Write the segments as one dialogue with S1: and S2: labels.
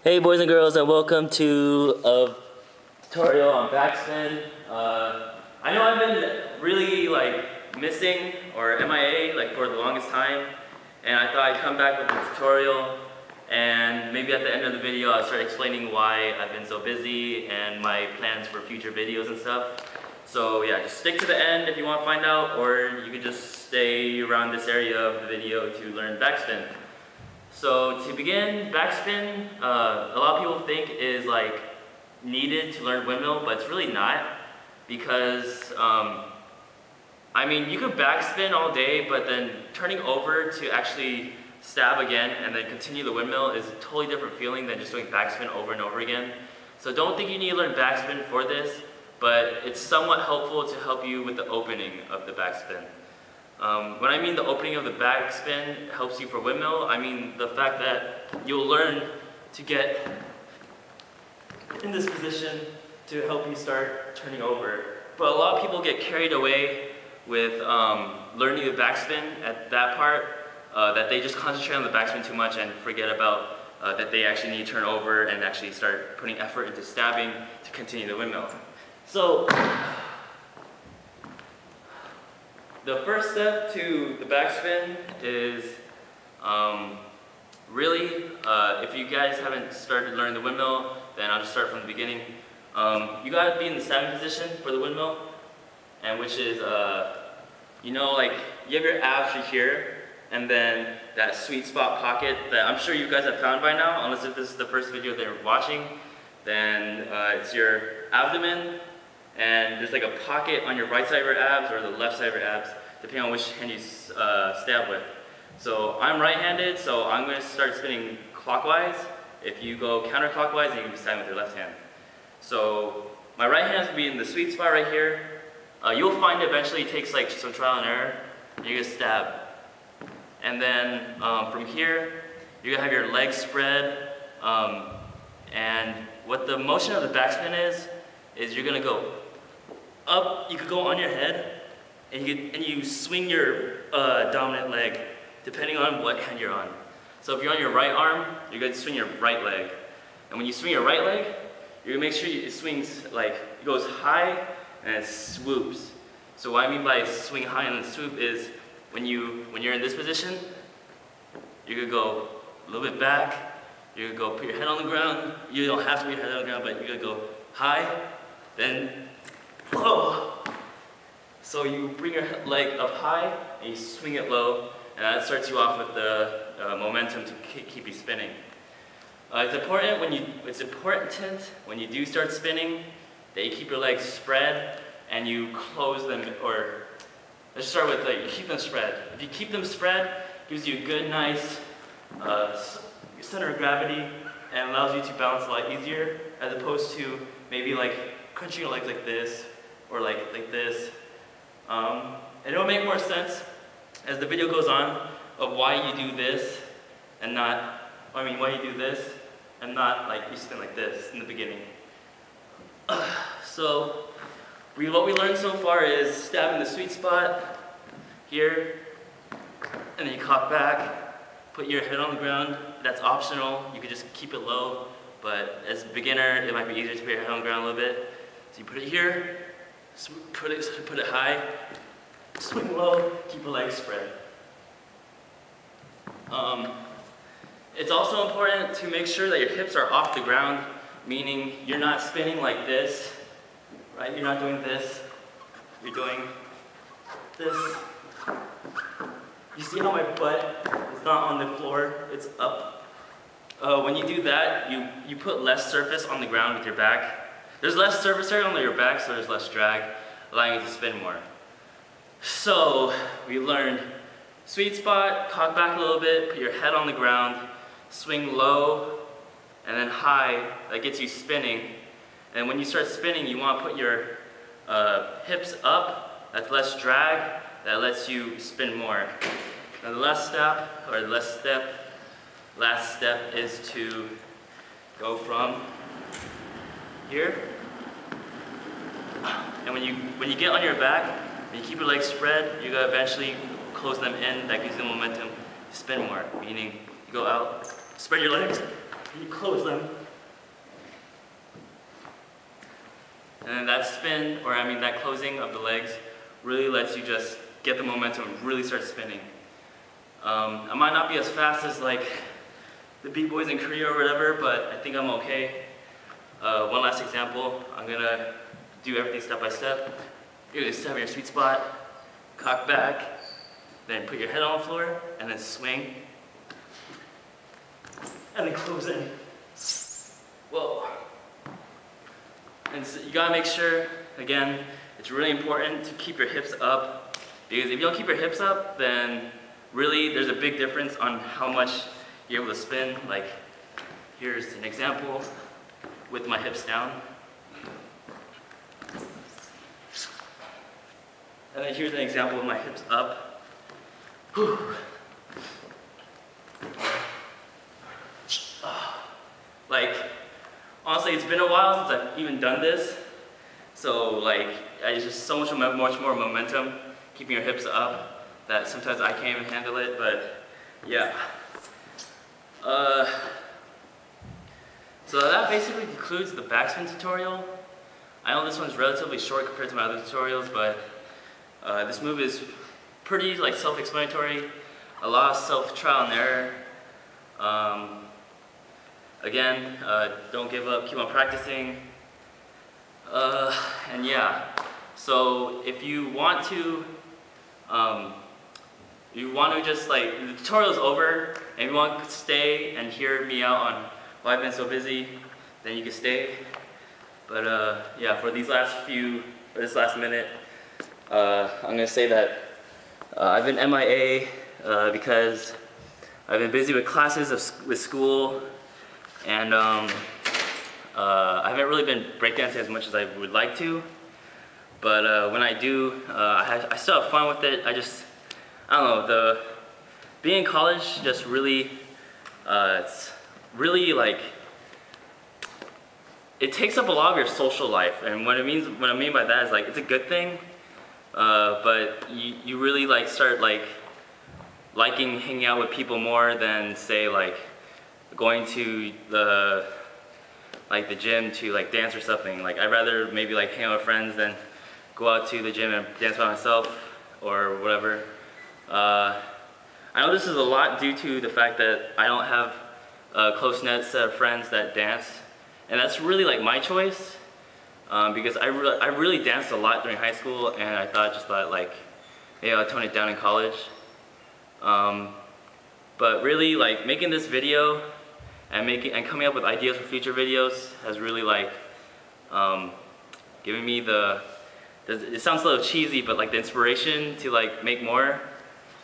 S1: Hey boys and girls, and welcome to a tutorial on backspin. I know I've been really missing or MIA for the longest time, and I thought I'd come back with a tutorial, and maybe at the end of the video I'll start explaining why I've been so busy and my plans for future videos and stuff. So yeah, just stick to the end if you want to find out, or you can just stay around this area of the video to learn backspin. So to begin, backspin, a lot of people think is needed to learn windmill, but it's really not, because I mean, you could backspin all day, but then turning over to actually stab again and then continue the windmill is a totally different feeling than just doing backspin over and over again. So don't think you need to learn backspin for this, but it's somewhat helpful to help you with the opening of the backspin. When I mean the opening of the backspin helps you for windmill, I mean the fact that you'll learn to get in this position to help you start turning over. But a lot of people get carried away with learning the backspin at that part, that they just concentrate on the backspin too much and forget about that they actually need to turn over and actually start putting effort into stabbing to continue the windmill. So the first step to the backspin is really, if you guys haven't started learning the windmill, then I'll just start from the beginning. You gotta be in the stabbing position for the windmill, and which is, you know, you have your abs right here, and then that sweet spot pocket that I'm sure you guys have found by now, unless if this is the first video they're watching, then it's your abdomen, and there's a pocket on your right side of your abs or the left side of your abs, depending on which hand you stab with. So I'm right-handed, so I'm going to start spinning clockwise. If you go counterclockwise, then you can be stabbing with your left hand. So my right hand is going to be in the sweet spot right here. You'll find eventually it takes some trial and error. You're going to stab. And then from here, you're going to have your legs spread. And what the motion of the backspin is you're going to go up. You could go on your head, and you swing your dominant leg, depending on what hand you're on. So if you're on your right arm, you're going to swing your right leg. And when you swing your right leg, you're going to make sure it swings, it goes high and it swoops. So what I mean by swing high and then swoop is when you're in this position, you're going to go a little bit back, you're going to go put your head on the ground. You don't have to put your head on the ground, but you're going to go high, then low. So you bring your leg up high and you swing it low, and that starts you off with the momentum to keep you spinning. It's important when you do start spinning that you keep your legs spread and you close them, or let's start with you keep them spread. If you keep them spread, it gives you a good, nice center of gravity and allows you to balance a lot easier, as opposed to maybe crunching your legs like this or like this. And it'll make more sense as the video goes on of why you do this and not, why you do this and not you spin like this in the beginning. So what we learned so far is stabbing the sweet spot here, and then you cock back, put your head on the ground. That's optional. You could just keep it low, but as a beginner, it might be easier to put your head on the ground a little bit. So you put it here, put it high, swing low, keep your legs spread. It's also important to make sure that your hips are off the ground, meaning you're not spinning like this, right? You're not doing this, you're doing this. You see how my butt is not on the floor, it's up. When you do that, you put less surface on the ground with your back. There's less surface area on your back, so there's less drag, allowing you to spin more. So we learned sweet spot, cock back a little bit, put your head on the ground, swing low, and then high. That gets you spinning. And when you start spinning, you want to put your hips up. That's less drag. That lets you spin more. Now the last step is to go from here. And when you get on your back, and you keep your legs spread, you're going to eventually close them in. That gives you momentum to spin more, meaning you go out, spread your legs, you close them. And then that spin, or I mean that closing of the legs, really lets you just get the momentum and really start spinning. I might not be as fast as like the B-boys in Korea or whatever, but I think I'm okay. One last example, I'm gonna do everything step by step. You're gonna step in your sweet spot, cock back, then put your head on the floor, and then swing. And then close in. Whoa. And so you gotta make sure, again, it's really important to keep your hips up, because if you don't keep your hips up, then really there's a big difference on how much you're able to spin. Like, here's an example with my hips down. And then here's an example with my hips up. Whew. Like, honestly, it's been a while since I've even done this. So like, it's just so much more momentum, keeping your hips up, that sometimes I can't even handle it, but yeah. So that basically concludes the backspin tutorial. I know this one's relatively short compared to my other tutorials, but this move is pretty like self-explanatory, a lot of self-trial and error. Again, don't give up, keep on practicing. And yeah, so if you want to just like, the tutorial's over, and if you want to stay and hear me out on why I've been so busy, then you can stay. But yeah, for this last minute, I'm gonna say that I've been MIA because I've been busy with classes, with school, and I haven't really been breakdancing as much as I would like to. But when I do, I still have fun with it. I don't know, being in college just really, it's really like, it takes up a lot of your social life. And what I mean by that is like, it's a good thing, but you really like start like liking hanging out with people more than say like going to the gym to like dance or something. Like, I'd rather maybe like hang out with friends than go out to the gym and dance by myself or whatever. I know this is a lot due to the fact that I don't have a close-knit set of friends that dance, and that's really like my choice, because I really danced a lot during high school, and I just thought like maybe I'll tone it down in college. But really, like, making this video and coming up with ideas for future videos has really like given me it sounds a little cheesy, but like the inspiration to like make more.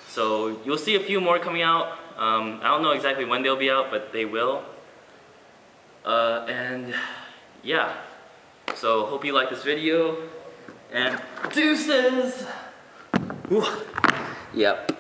S1: So you'll see a few more coming out. I don't know exactly when they'll be out, but they will. And yeah, so hope you like this video, and deuces! Ooh. Yep.